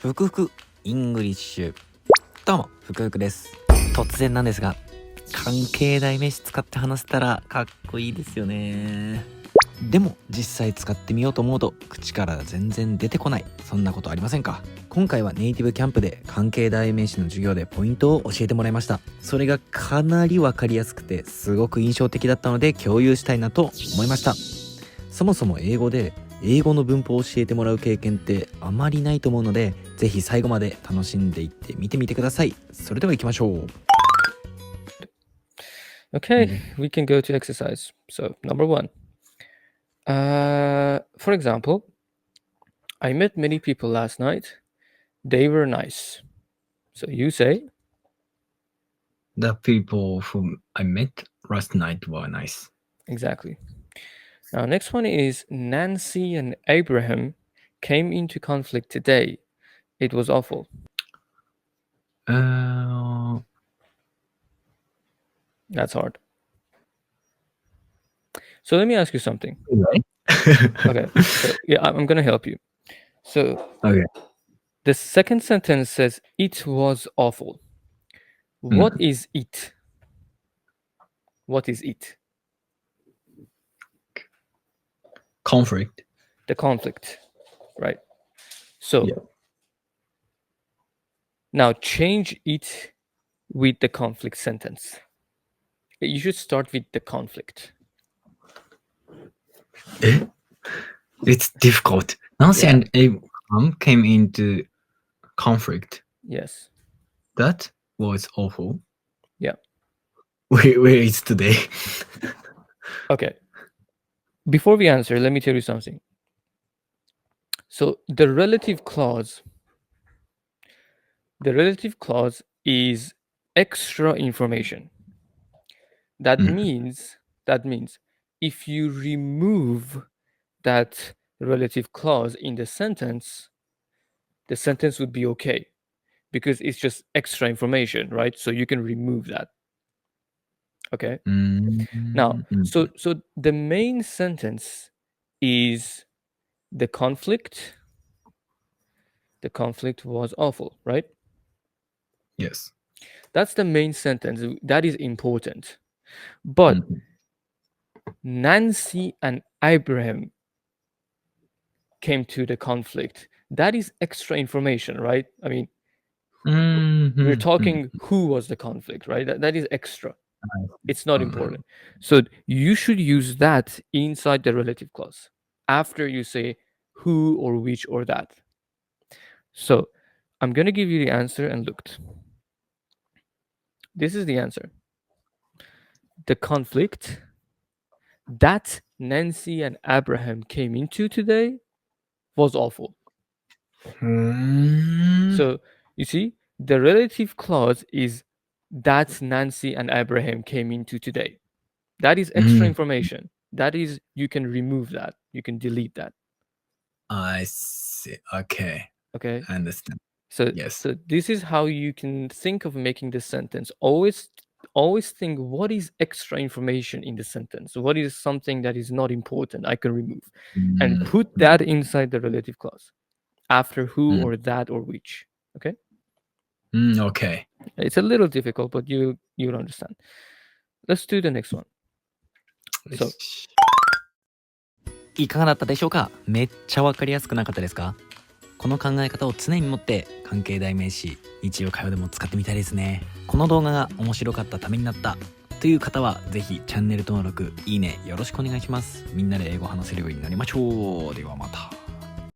ふくふくイングリッシュ。どうもふくふくです。突然なんですが、関係代名詞使って話せたらかっこいいですよね。でも実際使ってみようと思うと口から全然出てこない。そんなことありませんか？今回はネイティブキャンプで関係代名詞の授業でポイントを教えてもらいました。それがかなりわかりやすくてすごく印象的だったので共有したいなと思いました。そもそも英語で英語の文法を教えてもらう経験ってあまりないと思うので、ぜひ最後まで楽しんでいって見てみてください。それでは行きましょう。Okay, we can go to exercise. So, number one. For example, I met many people last night. They were nice. So you say, The people whom I met last night were nice. exactly. Now, next one is Nancy and Abraham came into conflict today. It was awful. That's hard. So let me ask you something. Right? Okay. So, yeah, I'm going to help you. So Okay. the second sentence says, it was awful. What is it? What is it? Conflict. The conflict, right? So Yeah. now change it with the conflict sentence. You should start with the conflict. It's difficult. Nancy Yeah. and Abraham came into conflict. Yes. That was awful. Yeah. Where is today? Okay. Before we answer, let me tell you something. So the relative clause is extra information. That means if you remove that relative clause in the sentence would be okay because it's just extra information, right? So you can remove that. Okay. Now, so the main sentence is the conflict was awful, right? Yes. That's the main sentence. That is important. But Nancy and Abraham came to the conflict. That is extra information, right? I mean, we're talking who was the conflict, right? That is extra. It's not important. So you should use that inside the relative clause after you say who or which or that. So I'm going to give you the answer and looked. This is the answer. The conflict that Nancy and Abraham came into today was awful. So you see, the relative clause is that Nancy and Abraham came into today. That is extra information. That is, you can remove that. You can delete that. I see. Okay. Okay. I understand. So Yes. So this is how you can think of making this sentence. Always think, what is extra information in the sentence? What is something that is not important I can remove? And put that inside the relative clause after who or that or which. Okay? Okay. It's a little difficult, but you'll understand. Let's do the next one. So いかがだったでしょうか？めっちゃわかりやすくなかったですか？この考え方を常に持って関係代名詞日常会話でも使ってみたいですね。この動画が面白かった、ためになったという方はぜひチャンネル登録、いいねよろしくお願いします。みんなで英語話せるようになりましょう。ではまた。